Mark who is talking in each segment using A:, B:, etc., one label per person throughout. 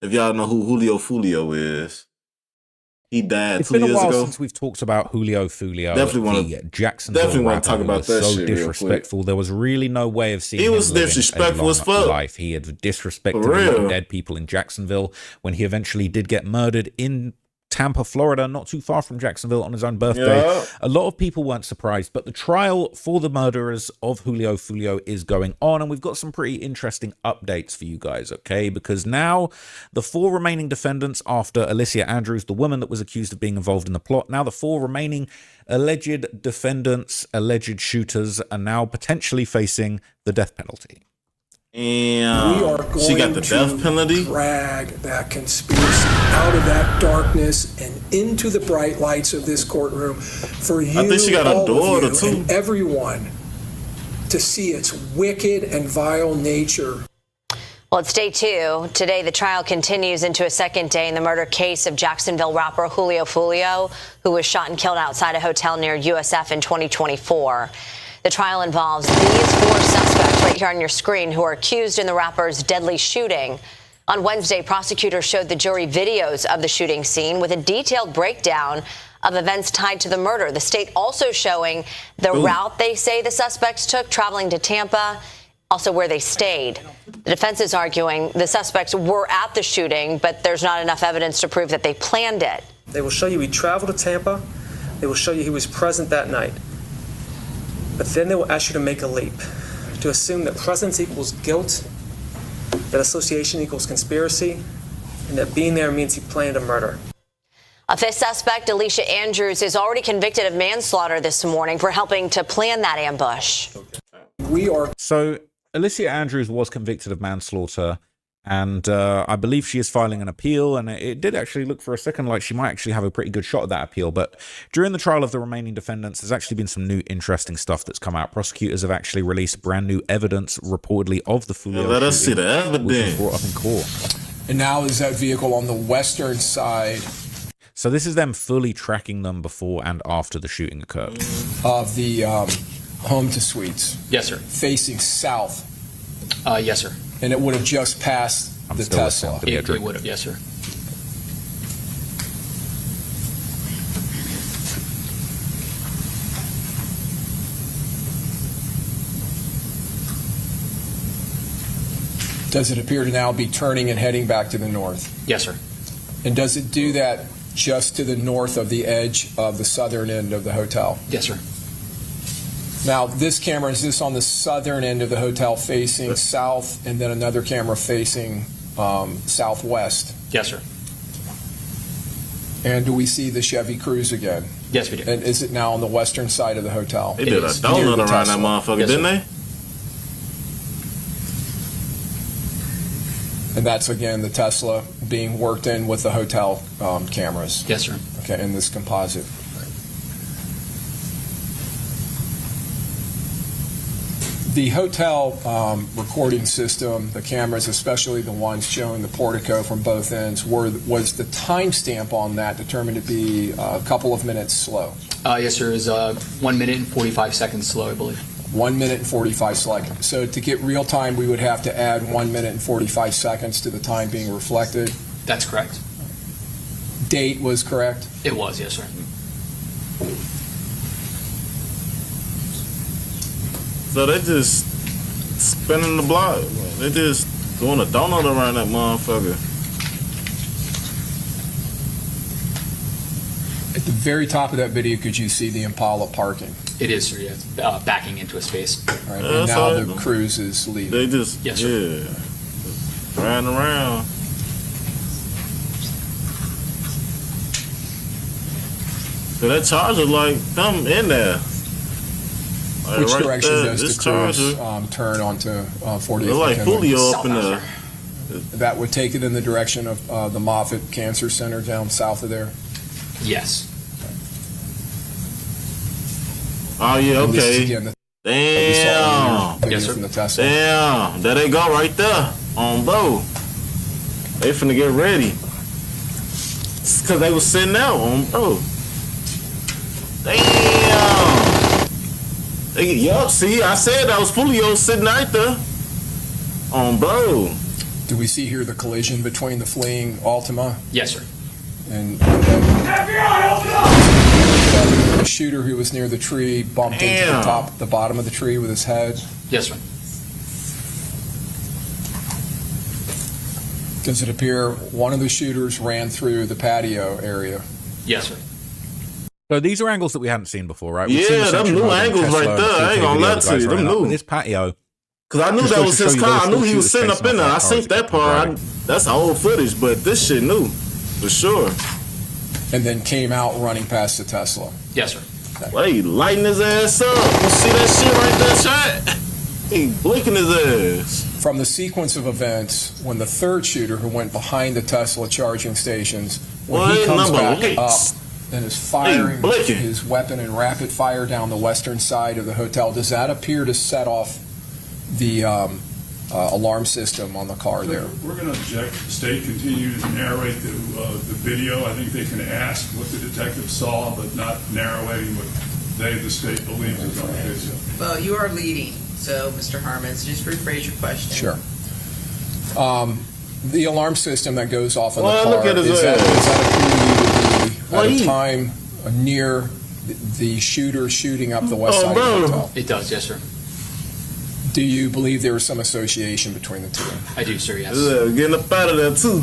A: If y'all know who Julio Foolio is, he died 2 years ago.
B: It's been a while since we've talked about Julio Foolio.
A: Definitely want to talk about that
B: so
A: shit
B: disrespectful. There was really no way of seeing
A: he
B: him
A: was disrespectful as fuck.
B: Life. He had disrespected dead people in Jacksonville when he eventually did get murdered in Tampa, Florida, not too far from Jacksonville, on his own birthday. Yeah. A lot of people weren't surprised, but the trial for the murderers of Julio Foolio is going on, and we've got some pretty interesting updates for you guys, okay? Because now the 4 remaining defendants, after Alicia Andrews, the woman that was accused of being involved in the plot, now the 4 remaining alleged defendants, alleged shooters, are now potentially facing the death penalty.
A: And
C: we are going
A: she got the death penalty.
C: Drag that conspiracy out of that darkness and into the bright lights of this courtroom for you,
A: I think she got a daughter too,
C: and everyone to see its wicked and vile nature.
D: Well, it's day 2. Today, the trial continues into a second day in the murder case of Jacksonville rapper Julio Foolio, who was shot and killed outside a hotel near USF in 2024. The trial involves these 4 suspects right here on your screen who are accused in the rapper's deadly shooting. On Wednesday, prosecutors showed the jury videos of the shooting scene with a detailed breakdown of events tied to the murder. The state also showing the route they say the suspects took, traveling to Tampa, also where they stayed. The defense is arguing the suspects were at the shooting, but there's not enough evidence to prove that they planned it.
E: They will show you he traveled to Tampa. They will show you he was present that night. But then they will ask you to make a leap, to assume that presence equals guilt, that association equals conspiracy, and that being there means he planned a murder.
D: A 5th suspect, Alicia Andrews, is already convicted of manslaughter this morning for helping to plan that ambush.
B: So Alicia Andrews was convicted of manslaughter, and I believe she is filing an appeal, and it did actually look for a second like she might actually have a pretty good shot at that appeal. But during the trial of the remaining defendants, there's actually been some new interesting stuff that's come out. Prosecutors have actually released brand new evidence, reportedly, of the Foolio
A: let us see the
B: evidence, which was brought up in court.
C: And now is that vehicle on the western side.
B: So this is them fully tracking them before and after the shooting occurred.
C: Of the home to suites.
F: Yes, sir.
C: Facing south.
F: Yes, sir.
C: And it would have just passed the Tesla.
F: It would have, yes, sir.
C: Does it appear to now be turning and heading back to the north?
F: Yes, sir.
C: And does it do that just to the north of the edge of the southern end of the hotel?
F: Yes, sir.
C: Now, this camera, is this on the southern end of the hotel facing south, and then another camera facing southwest?
F: Yes, sir.
C: And do we see the Chevy Cruze again?
F: Yes, we do.
C: And is it now on the western side of the hotel?
A: They did a donut around that motherfucker, didn't they?
C: And that's, again, the Tesla being worked in with the hotel cameras?
F: Yes, sir.
C: Okay, in this composite. The hotel recording system, the cameras, especially the ones showing the portico from both ends, was the timestamp on that determined to be a couple of minutes slow?
F: Yes, sir. It was 1 minute and 45 seconds slow, I believe.
C: 1 minute and 45 seconds. So to get real time, we would have to add 1 minute and 45 seconds to the time being reflected?
F: That's correct.
C: Date was correct?
F: It was, yes, sir.
A: So they just spinning the block. They just doing a donut around that motherfucker.
C: At the very top of that video, could you see the Impala parking?
F: It is, sir, yeah. Backing into a space.
C: All right, and now the Cruze is leaving.
A: They just,
F: yes, sir.
A: Yeah, riding around. So that Charger, like, them in there. Like
C: which
A: right
C: direction
A: there,
C: does the Cruze turn onto 40th?
A: They're like Foolio up in the...
C: That would take it in the direction of the Moffitt Cancer Center down south of there?
F: Yes.
A: Oh, yeah, okay.
C: Again,
A: Damn.
C: Yes, sir. From the Tesla.
A: Damn. There they go right there. On bro. They finna get ready. It's because they was sitting out on bro. Damn. Yup, see, I said that was Foolio sitting right there. On bro.
C: Do we see here the collision between the fleeing Altima
F: Yes, sir.
C: and the shooter who was near the tree bumped into the bottom of the tree with his head?
F: Yes, sir.
C: Does it appear one of the shooters ran through the patio area?
F: Yes, sir.
B: So these are angles that we hadn't seen before, right?
A: Yeah, them new angles right there. I ain't gonna lie to you. Them new.
B: This patio.
A: Because I knew that was his car. I knew he was sitting up in there. I seen that part. That's old footage, but this shit new. For sure.
C: And then came out running past the Tesla.
F: Yes, sir.
A: Well, he lighting his ass up. You see that shit right there, chat? He blinking his ass.
C: From the sequence of events, when the third shooter who went behind the Tesla charging stations, when he comes back up and is firing his weapon in rapid fire down the western side of the hotel, does that appear to set off the alarm system on the car there?
G: We're going to object. The state continues to narrate the video. I think they can ask what the detective saw, but not narrating what the state believes is on the video.
H: Well, you are leading, so Mr. Harmon, so just rephrase your question.
C: Sure. The alarm system that goes off in the car,
A: look at his
C: does that appear to be at a
A: he-
C: time near the shooter shooting up the west side of the hotel?
F: It does, yes, sir.
C: Do you believe there was some association between the two?
F: I do, sir, yes.
A: Getting up out of there, too.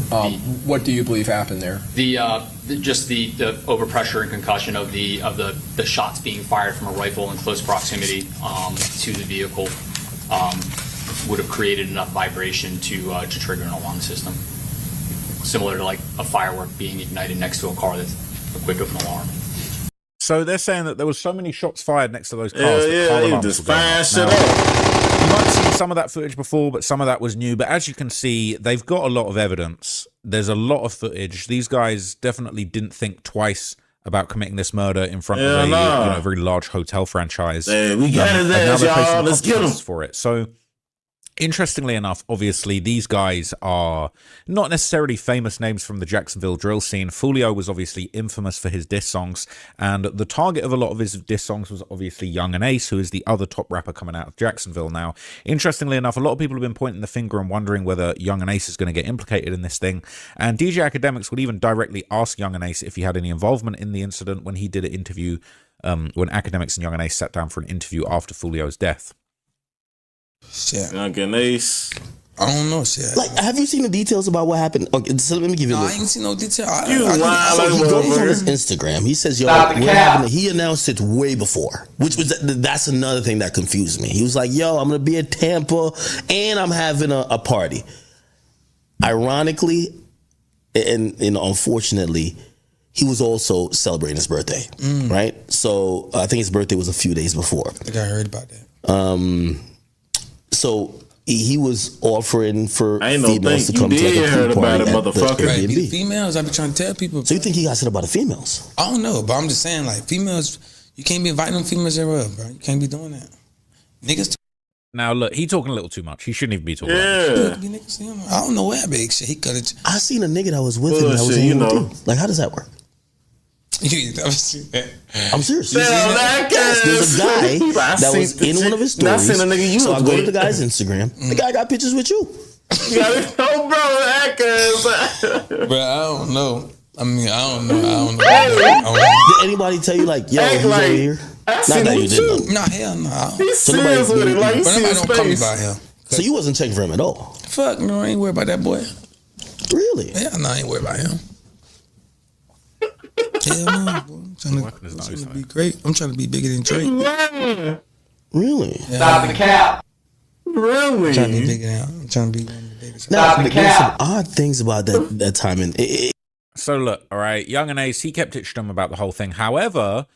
C: What do you believe happened there?
F: Just the overpressure and concussion of the shots being fired from a rifle in close proximity to the vehicle would have created enough vibration to trigger an alarm system, similar to like a firework being ignited next to a car that's equipped with an alarm.
B: So they're saying that there was so many shots fired next to those cars that car
A: he
B: alarms
A: just
B: were going
A: fired
B: off.
A: shit
B: Now,
A: up.
B: you might have seen some of that footage before, but some of that was new. But as you can see, they've got a lot of evidence. There's a lot of footage. These guys definitely didn't think twice about committing this murder in front of a very large hotel franchise.
A: Hey, we got his ass, y'all. Let's get him
B: for it. So, interestingly enough, obviously, these guys are not necessarily famous names from the Jacksonville drill scene. Foolio was obviously infamous for his diss songs, and the target of a lot of his diss songs was obviously Young and Ace, who is the other top rapper coming out of Jacksonville now. Interestingly enough, a lot of people have been pointing the finger and wondering whether Young and Ace is going to get implicated in this thing, and DJ Academics would even directly ask Young and Ace if he had any involvement in the incident when he did an interview, when Academics and Young and Ace sat down for an interview after Foolio's death.
I: Shit.
A: Young and Ace.
I: I don't know, shit.
J: Like, have you seen the details about what happened? Okay, so let me give you.
I: No, I ain't seen no detail.
J: So he goes on his Instagram. He says, "Yo, he announced it way before," which was that's another thing that confused me. He was like, "Yo, I'm gonna be at Tampa and I'm having a party." Ironically, and unfortunately, he was also celebrating his birthday, right? So I think his birthday was a few days before.
I: I think I heard about that.
J: So he was offering for
A: I ain't
J: females to
A: you
J: come to
A: did
J: the
A: heard
J: pool
A: about
J: party
A: it,
J: at the
A: motherfucker.
I: Right,
J: Airbnb.
I: females, I be trying to tell people.
J: So you think he got said about the females?
I: I don't know, but I'm just saying, like, females, you can't be inviting them females everywhere, bro. You can't be doing that. Niggas.
B: Now, look, he talking a little too much. He shouldn't even be talking
I: I don't know where big shit. He could have.
J: I seen a nigga that was with him that was in with you. Like, how does that work? I'm serious. Yes, there's a guy that was in one of his stories. So I go to the guy's Instagram. The guy got pictures with you.
A: Oh, bro, that
I: Bro, I don't know. I mean, I don't know.
J: Did anybody tell you, like, yo, he's over here? Not that you didn't know.
I: No, hell no.
A: He's serious with it. Like, you
I: but
A: see
I: nobody
A: his
I: don't call me
A: face.
I: about him.
J: So you wasn't checking for him at all?
I: Fuck, no, I ain't worried about that boy.
J: Really?
I: Yeah, no, I ain't worried about him. Hell no, boy. I'm trying to be great. I'm trying to be bigger than Drake.
J: Really?
I: Yeah, stop the cap.
A: Really?
I: I'm trying to be bigger now. I'm trying to be one of the biggest.
J: Now, there's some odd things about that timing.
B: So look, all right, Young and Ace, he kept it stum about the whole thing. However,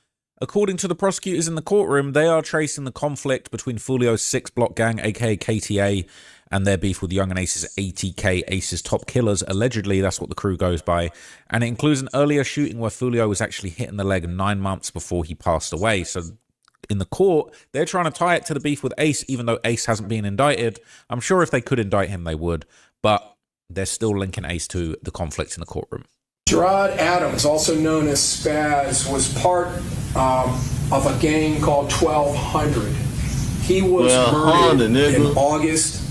B: according to the prosecutors in the courtroom, they are tracing the conflict between Foolio's 6 Block Gang, aka KTA, and their beef with Young and Ace's ATK, Ace's top killers. Allegedly, that's what the crew goes by. And it includes an earlier shooting where Foolio was actually hit in the leg 9 months before he passed away. So in the court, they're trying to tie it to the beef with Ace, even though Ace hasn't been indicted. I'm sure if they could indict him, they would. But they're still linking Ace to the conflict in the courtroom.
C: Gerard Adams, also known as Spaz, was part of a gang called 1200. He was murdered in August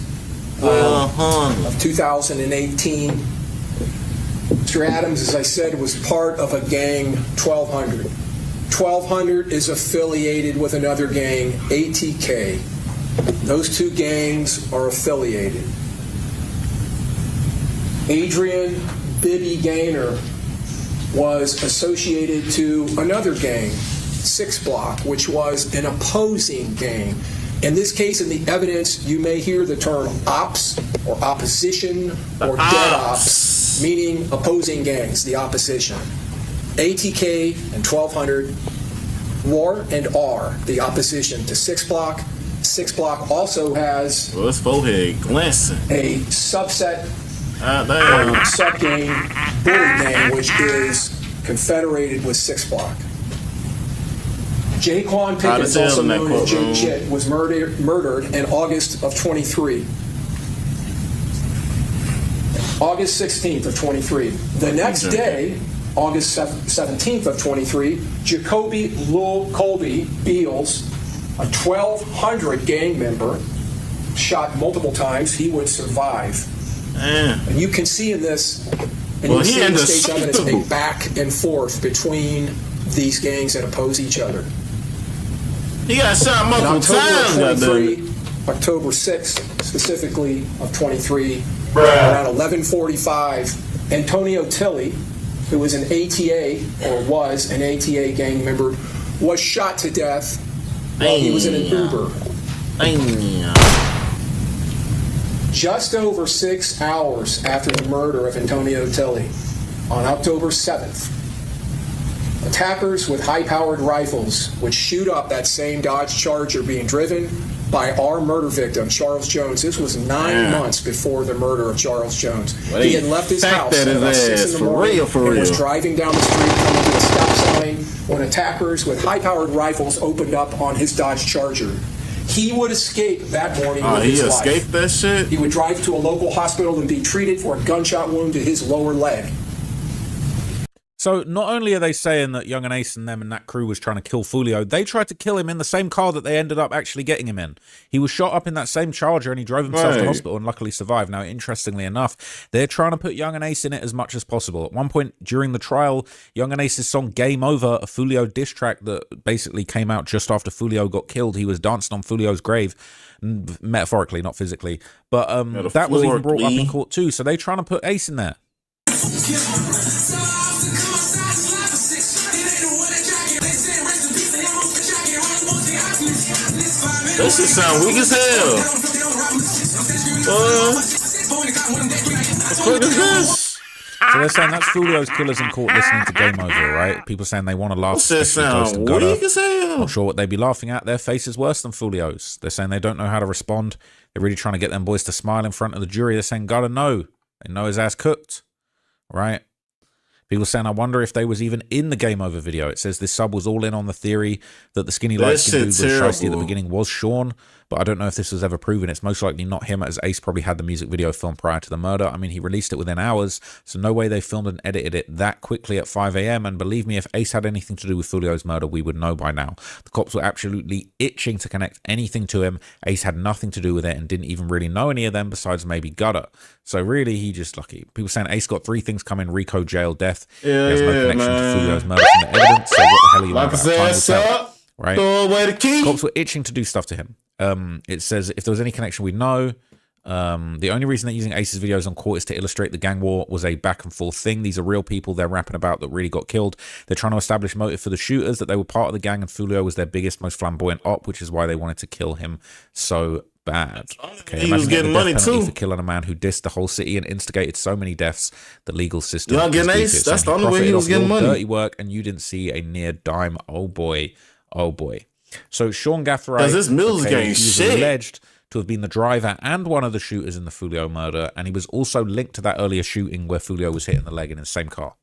C: of 2018. Mr. Adams, as I said, was part of a gang, 1200. 1200 is affiliated with another gang, ATK. Those two gangs are affiliated. Adrian Bibby Gaynor was associated to another gang, 6 Block, which was an opposing gang. In this case, in the evidence, you may hear the term ops or opposition or dead ops, meaning opposing gangs, the opposition. ATK and 1200 were and are the opposition to 6 Block. 6 Block also has
A: his forehead glancing.
C: A subset, sub-gang, bully gang, which is confederated with 6 Block. Jaquan Pickens, also known as Jake Chit, was murdered in August of 23. August 16th of 23. The next day, August 17th of 23, Jacoby Lil Colby Beals, a 1200 gang member, shot multiple times. He would survive. And you can see in this, and you see in the state's evidence, a back and forth between these gangs that oppose each other.
A: He got shot multiple times.
C: October 6th, specifically of 23, around 11:45, Antonio Tilley, who was an ATA or was an ATA gang member, was shot to death while he was in an Uber. Just over 6 hours after the murder of Antonio Tilley, on October 7th, attackers with high-powered rifles would shoot up that same Dodge Charger being driven by our murder victim, Charles Jones. This was 9 months before the murder of Charles Jones. He had left his house at about 6 in the morning and was driving down the street coming to a stop sign when attackers with high-powered rifles opened up on his Dodge Charger. He would escape that morning with his life.
A: He escaped that shit?
C: He would drive to a local hospital and be treated for a gunshot wound to his lower leg.
B: So not only are they saying that Young and Ace and them and that crew was trying to kill Foolio, they tried to kill him in the same car that they ended up actually getting him in. He was shot up in that same Charger and he drove himself to hospital and luckily survived. Now, interestingly enough, they're trying to put Young and Ace in it as much as possible. At one point during the trial, Young and Ace's song Game Over, a Foolio diss track that basically came out just after Foolio got killed. He was dancing on Foolio's grave, metaphorically, not physically. But that was even brought up in court too. So they're trying to put Ace in there.
A: That shit sound weak as hell. What is this?
B: So they're saying that's Foolio's killers in court listening to Game Over, right? People saying they want to laugh.
A: That sound weak as hell.
B: Not sure what they'd be laughing at. Their face is worse than Foolio's. They're saying they don't know how to respond. They're really trying to get them boys to smile in front of the jury. They're saying, gotta know. They know his ass cooked, right? People saying, I wonder if they was even in the Game Over video. It says this sub was all in on the theory that the skinny light-skinned dude was shiesty at the beginning was Sean, but I don't know if this was ever proven. It's most likely not him, as Ace probably had the music video filmed prior to the murder. I mean, he released it within hours, so no way they filmed and edited it that quickly at 5 a.m. And believe me, if Ace had anything to do with Foolio's murder, we would know by now. The cops were absolutely itching to connect anything to him. Ace had nothing to do with it and didn't even really know any of them besides maybe Gutter. So really, he just lucky. People saying Ace got 3 things coming: Rico, jail, death.
A: Yeah,
B: he has no connection to Foolio's murder from the evidence. So what the hell are you on about? Time will tell, right?
A: Throw away the key.
B: Cops were itching to do stuff to him. It says if there was any connection, we'd know. The only reason they're using Ace's videos on court is to illustrate the gang war was a back and forth thing. These are real people they're rapping about that really got killed. They're trying to establish motive for the shooters, that they were part of the gang and Foolio was their biggest, most flamboyant op, which is why they wanted to kill him so bad. Okay,
A: he was getting money too
B: for killing a man who dissed the whole city and instigated so many deaths. The legal system.
A: Y'all getting Ace? That's the only way he was getting money.
B: Dirty work, and you didn't see a near dime. Oh boy, oh boy. So Sean Gafferite,
A: this Mills gang shit,
B: alleged to have been the driver and one of the shooters in the Foolio murder, and he was also linked to that earlier shooting where Foolio was hit in the leg in the same car.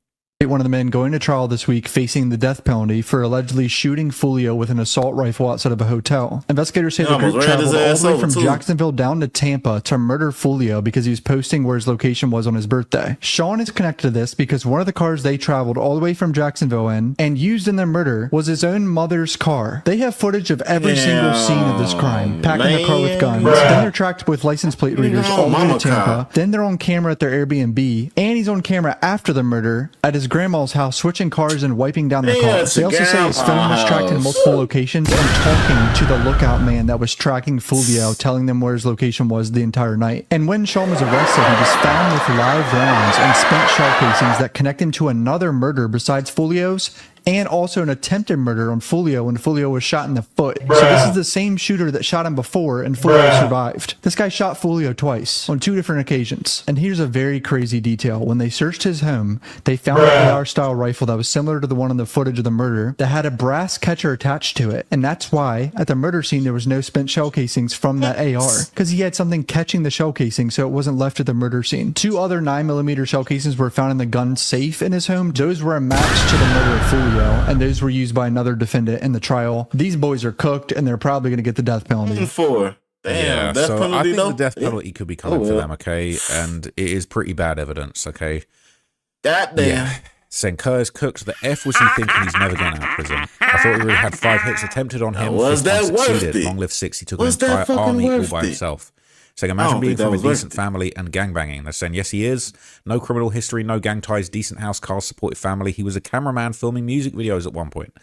K: One of the men going to trial this week facing the death penalty for allegedly shooting Foolio with an assault rifle outside of a hotel. Investigators say the group traveled all the way from Jacksonville down to Tampa to murder Foolio because he was posting where his location was on his birthday. Sean is connected to this because one of the cars they traveled all the way from Jacksonville in and used in their murder was his own mother's car. They have footage of every single scene of this crime, packing the car with guns. Then they're tracked with license plate readers all the way to Tampa. Then they're on camera at their Airbnb, and he's on camera after the murder at his grandma's house, switching cars and wiping down the car. They also say his phone was tracked in multiple locations and talking to the lookout man that was tracking Foolio, telling them where his location was the entire night. And when Sean was arrested, he was found with live rounds and spent shell casings that connect him to another murder besides Foolio's, and also an attempted murder on Foolio when Foolio was shot in the foot. So this is the same shooter that shot him before, and Foolio survived. This guy shot Foolio twice on 2 different occasions. And here's a very crazy detail. When they searched his home, they found an AR-style rifle that was similar to the one in the footage of the murder that had a brass catcher attached to it. And that's why, at the murder scene, there was no spent shell casings from that AR, because he had something catching the shell casing so it wasn't left at the murder scene. 2 other 9mm shell casings were found in the gun safe in his home. Those were a match to the murder of Foolio, and those were used by another defendant in the trial. These boys are cooked, and they're probably going to get the death penalty.
B: Damn, death penalty, I think the death penalty could be coming for them, okay? And it is pretty bad evidence, okay?
A: Goddamn.
B: Yeah. Saying Kerr is cooked. The F was he thinking he's never getting out of prison. I thought he already had 5 hits attempted on him.
A: Was that worth it?
B: Long live 6. He took an entire army all by himself. Saying, imagine being from a decent family and gangbanging. They're saying, yes, he is. No criminal history, no gang ties, decent house, car, supportive family. He was a cameraman filming music videos at one point.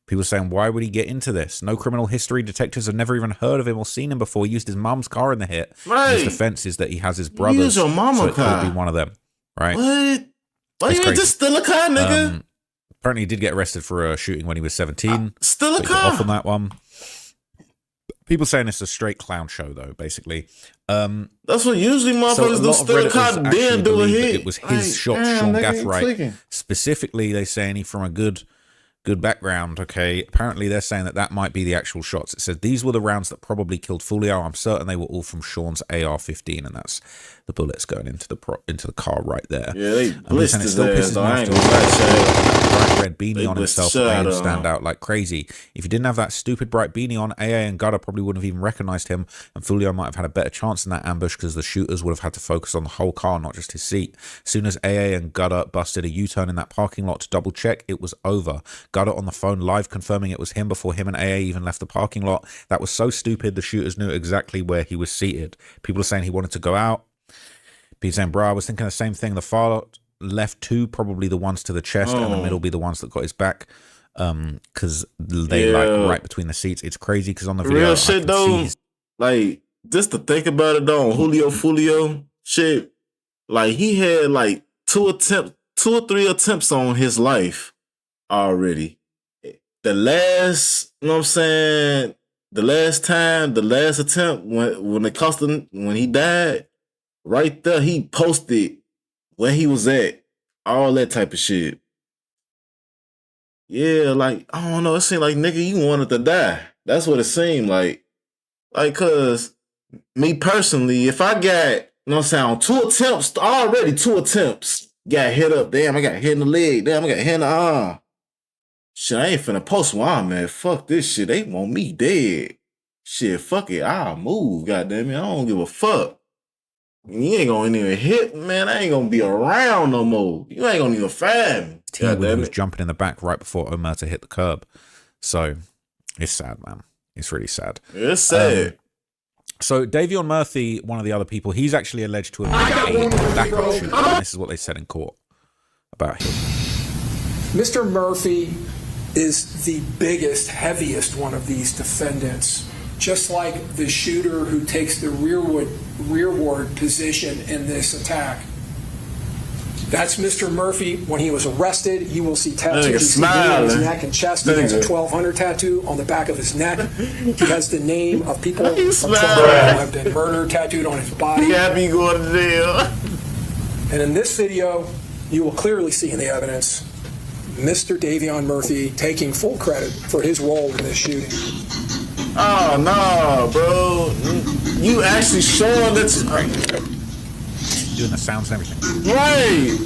B: People saying, why would he get into this? No criminal history. Detectives have never even heard of him or seen him before. He used his mum's car in the hit.
A: Right.
B: His defense is that he has his brothers.
A: Use your mama
B: so
A: car.
B: It could be one of them. Right?
A: What? Why you just steal a car, nigga?
B: Apparently he did get arrested for a shooting when he was 17.
A: Steal a car.
B: Off on that one. People saying it's a straight clown show, though, basically.
A: That's what usually motherfuckers do. Steal a car, then do a hit.
B: It was his shot, Sean Gathright. Specifically, they're saying he from a good background, okay? Apparently, they're saying that might be the actual shots. It says, these were the rounds that probably killed Foolio. I'm certain they were all from Sean's AR-15, and that's the bullets going into the car right there.
A: Yeah, they blitzed his ass, though.
B: I ain't gonna lie. Bright red beanie on himself made him stand out like crazy. If he didn't have that stupid bright beanie on, AA and Gutter probably wouldn't have even recognized him, and Foolio might have had a better chance in that ambush because the shooters would have had to focus on the whole car, not just his seat. As soon as AA and Gutter busted a U-turn in that parking lot to double check, it was over. Gutter on the phone live confirming it was him before him and AA even left the parking lot. That was so stupid, the shooters knew exactly where he was seated. People are saying he wanted to go out. People saying, bro, I was thinking the same thing. The far left 2, probably the ones to the chest, and the middle be the ones that got his back. Because they like right between the seats. It's crazy because on the video,
A: real shit though, like just to think about it though, on Foolio shit, like he had like 2 or 3 attempts on his life already. The last, you know what I'm saying? The last attempt when it cost him, when he died, right there, he posted where he was at, all that type of shit. Yeah, like, I don't know, it seemed like, nigga, you wanted to die. That's what it seemed like. Like, cause me personally, if I got, you know what I'm saying, on 2 attempts, already 2 attempts, got hit up, damn, I got hit in the leg, damn, I got hit in the arm. Shit, I ain't finna post where I'm at. Fuck this shit. They want me dead. Shit, fuck it. I'll move, goddamn it. I don't give a fuck. You ain't gonna even hit, man. I ain't gonna be around no more. You ain't gonna even find me.
B: He was jumping in the back right before Omerta hit the curb. So, it's sad, man. It's really sad.
A: It's sad.
B: So, Davion Murphy, one of the other people, he's actually alleged to have been a backup shooter. And this is what they said in court about him.
C: Mr. Murphy is the biggest, heaviest one of these defendants, just like the shooter who takes the rearward position in this attack. That's Mr. Murphy. When he was arrested, you will see tattoos on his neck and chest. He has a 1200 tattoo on the back of his neck. He has the name of people from Trump who have been murdered tattooed on his body.
A: Happy going to jail.
C: And in this video, you will clearly see in the evidence Mr. Davion Murphy taking full credit for his role in this shooting.
A: Oh, no, bro. You actually showing that.
B: Doing the sounds and everything.
A: Right.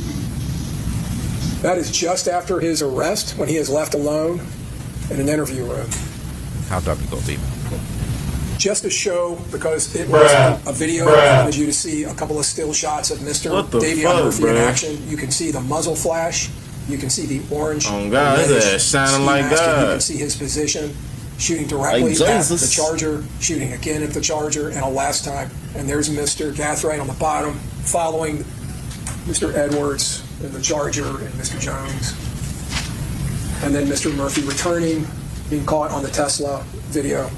C: That is just after his arrest, when he is left alone in an interview room.
B: How dumb you got to be.
C: Just to show, because it was a video, I wanted you to see a couple of still shots of Mr. Davion Murphy in action. You can see the muzzle flash. You can see the orange.
A: Oh, God, that's shining like God.
C: You can see his position, shooting directly at the charger, shooting again at the charger, and a last time. And there's Mr. Gathright on the bottom, following Mr. Edwards and the charger and Mr. Jones. And then Mr. Murphy returning, being caught on the Tesla video.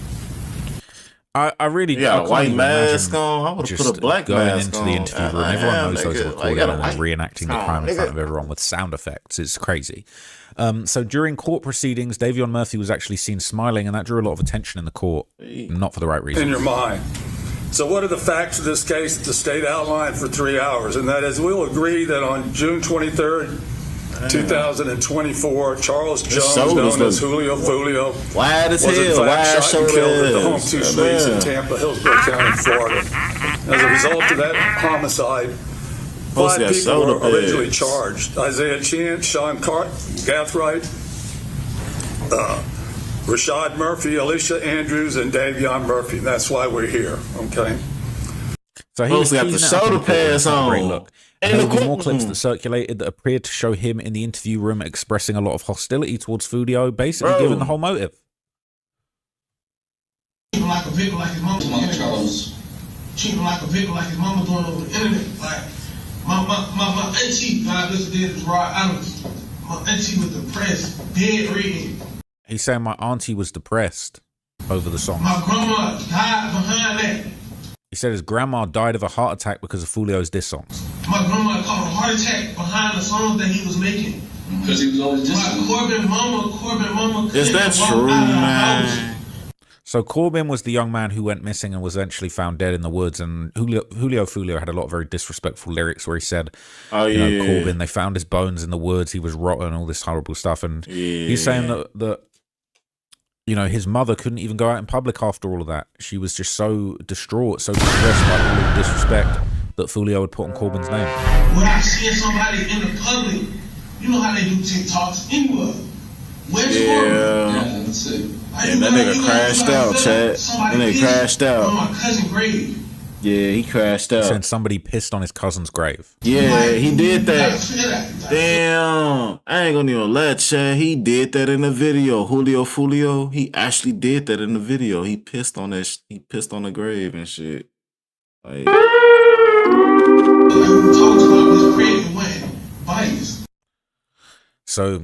B: I really
A: got a white mask on. I would have put a black mask
B: into the interview room. Everyone knows those are recorded and reenacting the crime in front of everyone with sound effects. It's crazy. So during court proceedings, Davion Murphy was actually seen smiling, and that drew a lot of attention in the court, not for the right reason.
L: In your mind. So what are the facts of this case that the state outlined for 3 hours? And that is, we'll agree that on June 23rd, 2024, Charles Jones, known as Julio Foolio, was in fact shot and killed at the home 2 Suites in Tampa, Hillsborough County, Florida. As a result of that homicide, 5 people were originally charged. Isaiah Chant, Sean Gathright, Rashad Murphy, Alicia Andrews, and Davion Murphy. That's why we're here, okay?
B: So he was got the shoulder pads on. Great look. And there will be more clips that circulated that appeared to show him in the interview room expressing a lot of hostility towards Foolio, basically giving the whole motive.
M: Treating him like a victim, like his mama doing treating him like a victim, like his mama doing over the internet. Like my auntie, God bless her, did was Rod Adams. My auntie was depressed, dead reading.
B: He's saying my auntie was depressed over the song.
M: My grandma died behind that.
B: He said his grandma died of a heart attack because of Foolio's diss songs.
M: My grandma caught a heart attack behind the songs that he was making.
N: Because he was always dissing.
M: Corbin mama.
A: Is that true, man?
B: So Corbin was the young man who went missing and was eventually found dead in the woods. And Julio Foolio had a lot of very disrespectful lyrics where he said, Corbin, they found his bones in the woods. He was rotten, all this horrible stuff. And he's saying that his mother couldn't even go out in public after all of that. She was just so distraught, so distressed by all the disrespect that Foolio would put on Corbin's name.
M: When I see somebody in the public, you know how they do TikToks anywhere. Where's Corbin?
A: Yeah, that's it. And that nigga crashed out, Chad. That nigga crashed out.
M: On my cousin's grave.
A: Yeah, he crashed out.
B: Saying somebody pissed on his cousin's grave.
A: Yeah, he did that. Damn. I ain't gonna even let Chad. He did that in the video. Julio Foolio, he actually did that in the video. He pissed on that. He pissed on the grave and shit. Like.
B: So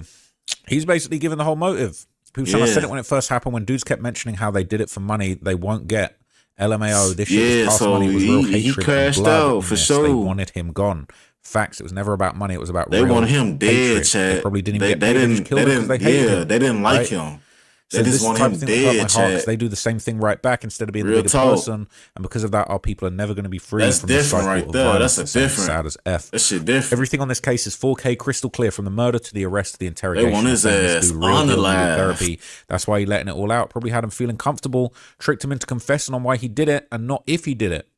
B: he's basically given the whole motive. People saying I said it when it first happened, when dudes kept mentioning how they did it for money, they won't get LMAO. This shit was past money. It was real hatred.
A: He crashed out for sure.
B: They wanted him gone. Facts. It was never about money. It was about
A: they wanted him dead, Chad.
B: They probably didn't even get paid. They
A: didn't like him. They just want him dead, Chad.
B: They do the same thing right back instead of being the bigger person, and because of that, our people are never going to be free from the cycle
A: right
B: of
A: there.
B: violence.
A: That's a different.
B: Sad as F.
A: That shit different.
B: Everything on this case is 4K crystal clear, from the murder to the arrest to the interrogation.
A: They want his ass on the line.
B: Therapy. That's why he letting it all out. Probably had him feeling comfortable, tricked him into confessing on why he did it and not if he did it.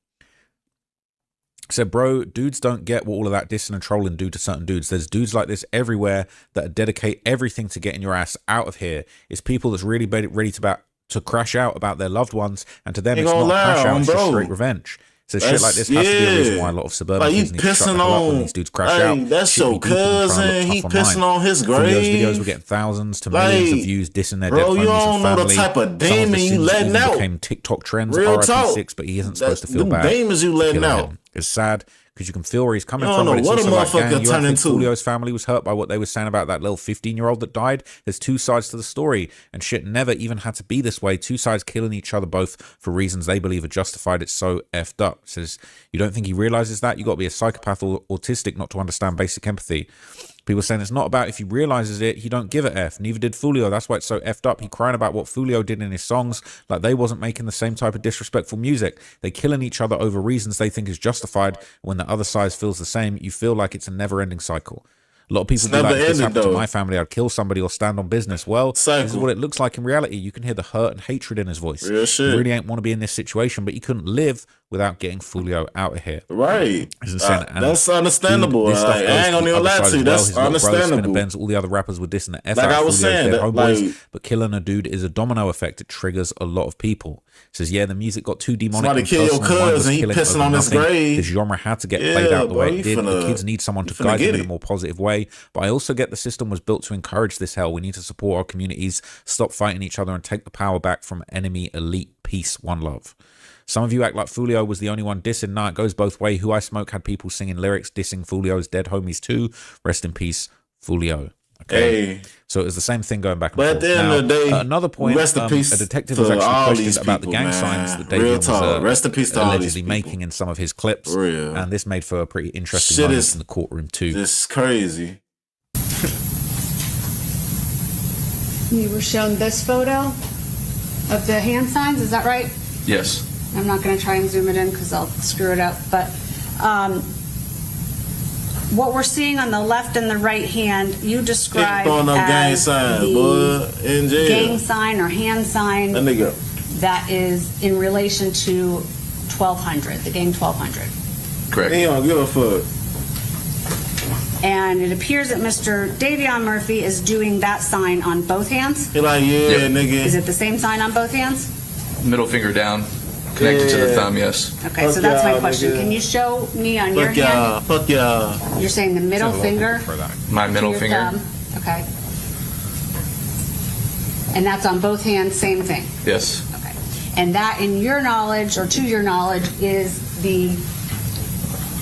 B: Said, bro, dudes don't get what all of that dissing and trolling do to certain dudes. There's dudes like this everywhere that dedicate everything to getting your ass out of here. It's people that's really ready to crash out about their loved ones, and to them it's not crash out, it's just straight revenge. So shit like this has to be a reason why a lot of suburban kids need to shut the hell up when these dudes crash out.
A: That's your cousin. He pissing on his grave.
B: Those videos were getting thousands to millions of views, dissing their dead homies and family.
A: You don't know the type of demon you letting out.
B: Became TikTok trends. RIP6, but he isn't supposed to feel bad.
A: Demons you letting out.
B: It's sad because you can feel where he's coming from. But it's also like, gang, you think Foolio's family was hurt by what they were saying about that little 15-year-old that died? There's two sides to the story, and shit never even had to be this way. Two sides killing each other both for reasons they believe are justified. It's so effed up. It says, you don't think he realizes that? You got to be a psychopath or autistic not to understand basic empathy. People saying it's not about if he realizes it, he don't give a F. Neither did Foolio. That's why it's so effed up. He crying about what Foolio did in his songs, like they wasn't making the same type of disrespectful music. They killing each other over reasons they think is justified. When the other side feels the same, you feel like it's a never-ending cycle. A lot of people be like, if this happened to my family, I'd kill somebody or stand on business. Well, this is what it looks like in reality. You can hear the hurt and hatred in his voice.
A: Real shit.
B: He really ain't want to be in this situation, but he couldn't live without getting Foolio out of here.
A: Right. That's understandable.
B: Dude,
A: I ain't gonna even lie to you. That's understandable.
B: Benz, all the other rappers were dissing the F
A: like
B: out
A: I was saying, that,
B: homeboys, but killing a dude is a domino effect. It triggers a lot of people. It says, yeah, the music got too demonic.
A: Somebody kill your cuz and he pissing on his grave.
B: This genre had to get played out the way it did. The kids need someone to guide them in a more positive way. But I also get the system was built to encourage this hell. We need to support our communities, stop fighting each other, and take the power back from enemy elite. Peace, one love. Some of you act like Foolio was the only one dissing. Nah, it goes both ways. Who I Smoke had people singing lyrics dissing Foolio's dead homies too. Rest in peace, Foolio. Okay. Hey. So it was the same thing going back and forth.
A: But at the end of the day,
B: at another point,
A: rest in peace
B: a detective was actually questioned about the gang signs that Davion was
A: rest in peace to
B: allegedly making in some of his clips.
A: Real.
B: And this made for a pretty interesting moment in the courtroom too.
A: This is crazy.
O: You were shown this photo of the hand signs, is that right?
N: Yes.
O: I'm not going to try and zoom it in because I'll screw it up, but what we're seeing on the left and the right hand, you described as the gang sign or hand sign that is in relation to 1200, the gang 1200.
N: Correct.
A: He don't give a fuck.
O: And it appears that Mr. Davion Murphy is doing that sign on both hands.
A: He like, nigga.
O: Is it the same sign on both hands?
N: Middle finger down, connected to the thumb, yes.
O: Okay, so that's my question. Nigga. Can you show me on your hand?
A: Fuck yeah.
O: You're saying the middle finger?
N: My middle finger.
O: Thumb. Okay. And that's on both hands, same thing?
N: Yes.
O: Okay. And that, in your knowledge, or to your knowledge, is the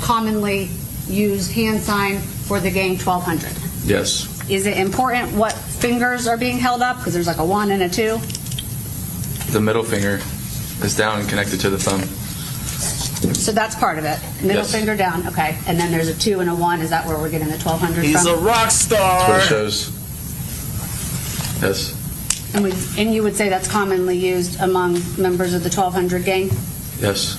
O: commonly used hand sign for the gang 1200?
N: Yes.
O: Is it important what fingers are being held up? Because there's like a 1 and a 2.
N: The middle finger is down and connected to the thumb.
O: So that's part of it. Middle finger down, okay. And then there's a 2 and a 1. Is that where we're getting the 1200 from?
A: He's a rock star.
N: That's what it shows. Yes.
O: And you would say that's commonly used among members of the 1200 gang?
N: Yes.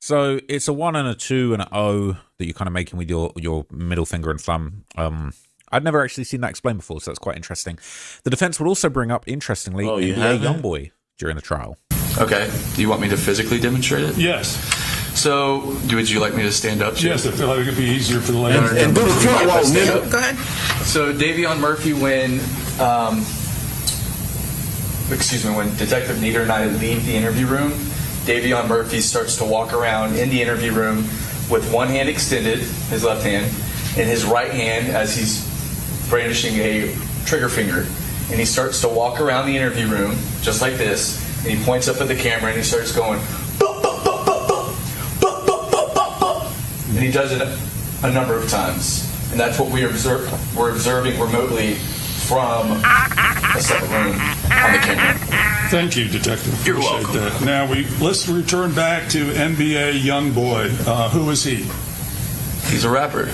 B: So it's a 1 and a 2 and an O that you're kind of making with your middle finger and thumb. I'd never actually seen that explained before, so that's quite interesting. The defense would also bring up, interestingly, NBA Youngboy during the trial.
N: Okay. Do you want me to physically demonstrate it?
G: Yes.
N: So, would you like me to stand up?
G: Yes, I feel like it could be easier for the ladies.
A: And do the front walk, nigga.
N: Go ahead. So, Davion Murphy, when Detective Nieder and I leave the interview room, Davion Murphy starts to walk around in the interview room with one hand extended, his left hand, and his right hand as he's brandishing a trigger finger. And he starts to walk around the interview room just like this, and he points up at the camera and he starts going, and he does it a number of times. And that's what we're observing remotely from a separate room on the camera.
G: Thank you, Detective.
N: You're welcome.
G: That. Now, let's return back to NBA Youngboy. Who is he?
N: He's a rapper.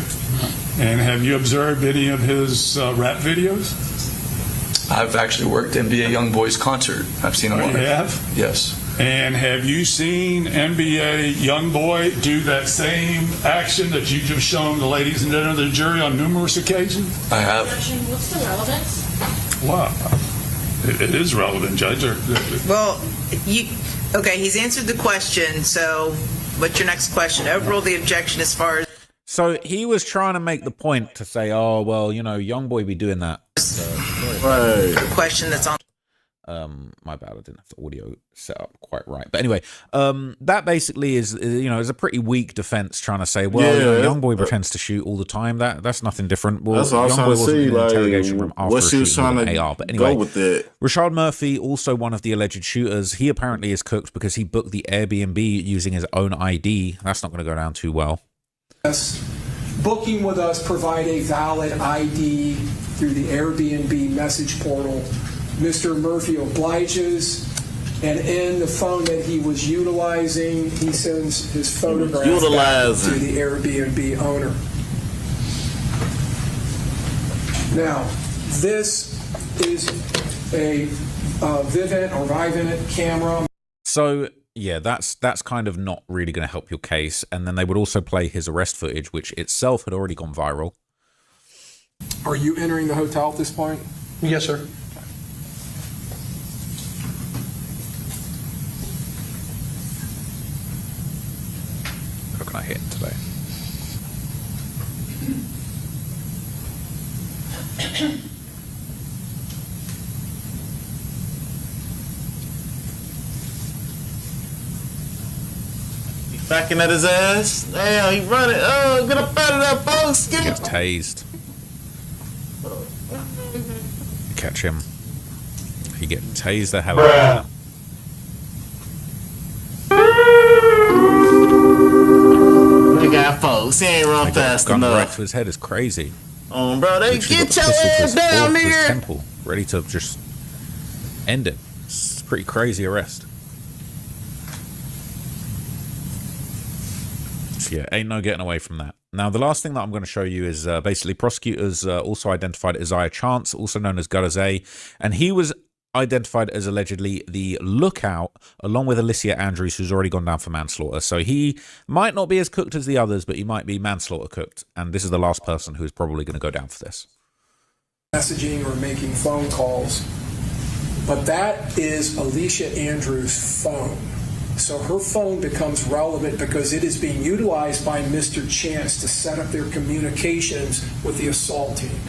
G: And have you observed any of his rap videos?
N: I've actually worked NBA Youngboy's concert. I've seen him.
G: You have?
N: Yes.
G: And have you seen NBA Youngboy do that same action that you just shown the ladies and the jury on numerous occasions?
N: I have.
P: What's the relevance?
G: Wow. It is relevant, Judge.
H: Well, he's answered the question, so what's your next question? Overrule the objection as far as...
B: So he was trying to make the point to say, oh, well, Youngboy be doing that.
H: Right. The question that's on...
B: My bad, I didn't have the audio set up quite right. But anyway, that basically is a pretty weak defense trying to say, well, Youngboy pretends to shoot all the time. That's nothing different. Well,
A: that's what I was
B: Youngboy wasn't in the interrogation room after
A: what she was trying to
B: AR. But anyway,
A: go with it.
B: Rashad Murphy, also one of the alleged shooters, he apparently is cooked because he booked the Airbnb using his own ID. That's not going to go down too well.
C: Yes. Booking with us, provide a valid ID through the Airbnb message portal. Mr. Murphy obliges, and in the phone that he was utilizing, he sends his photograph back to the Airbnb owner. Now, this is a Vivint or Vivint camera.
B: So, yeah, that's kind of not really going to help your case. And then they would also play his arrest footage, which itself had already gone viral.
C: Are you entering the hotel at this point?
Q: Yes, sir.
B: going to hit today.
A: He's backing at his ass. Damn, he running. Oh, get up out of that box.
B: He gets tased. Catch him. He gets tased the hell out of him.
A: They got folks. He ain't run fast
B: gun
A: enough.
B: right to his head is crazy.
A: Oh, bro, they
B: Literally
A: get your ass down, nigga.
B: Temple, ready to just end it. It's a pretty crazy arrest. Yeah, ain't no getting away from that. Now, the last thing that I'm going to show you is basically prosecutors also identified Isaiah Chance, also known as Garazay, and he was identified as allegedly the lookout, along with Alicia Andrews, who's already gone down for manslaughter. So he might not be as cooked as the others, but he might be manslaughter cooked. And this is the last person who's probably going to go down for this.
C: Messaging or making phone calls, but that is Alicia Andrews' phone. So her phone becomes relevant because it is being utilized by Mr. Chance to set up their communications with the assault team.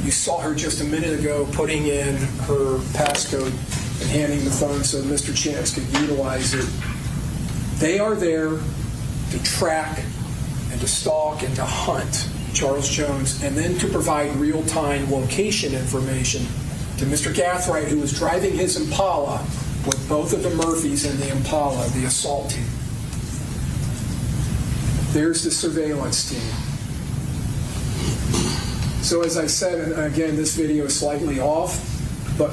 C: You saw her just a minute ago putting in her passcode and handing the phone so Mr. Chance could utilize it. They are there to track and to stalk and to hunt Charles Jones, and then to provide real-time location information to Mr. Gathright, who was driving his Impala with both of the Murphys and the Impala, the assault team. There's the surveillance team. So as I said, and again, this video is slightly off, but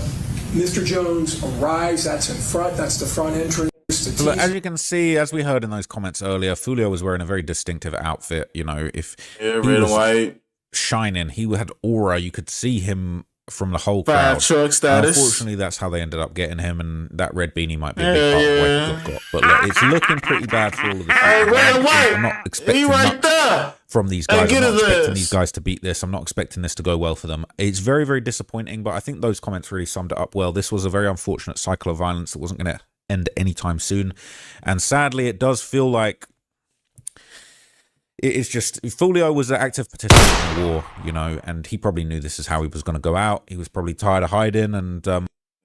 C: Mr. Jones arrives, that's in front, that's the front entrance.
B: So look, as you can see, as we heard in those comments earlier, Foolio was wearing a very distinctive outfit. You know, if
A: red and white,
B: shining, he had aura. You could see him from the whole crowd.
A: Truck status.
B: Unfortunately, that's how they ended up getting him, and that red beanie might be a big part of what he got. But look, it's looking pretty bad for all of this.
A: Hey, red and white.
B: I'm not expecting
A: right there.
B: From these guys. I'm not expecting these guys to beat this. I'm not expecting this to go well for them. It's very, very disappointing, but I think those comments really summed it up well. This was a very unfortunate cycle of violence that wasn't going to end anytime soon. And sadly, it does feel like it's just Foolio was an active participant in the war, you know, and he probably knew this is how he was going to go out. He was probably tired of hiding, and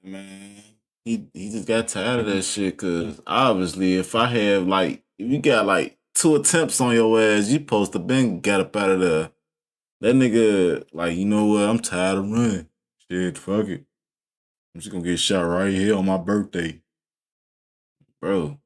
A: man, he just got tired of that shit. Because obviously, if you got like 2 attempts on your ass, you supposed to been got up out of there. That nigga, like, you know what? I'm tired of running. Shit, fuck it. I'm just gonna get shot right here on my birthday, bro.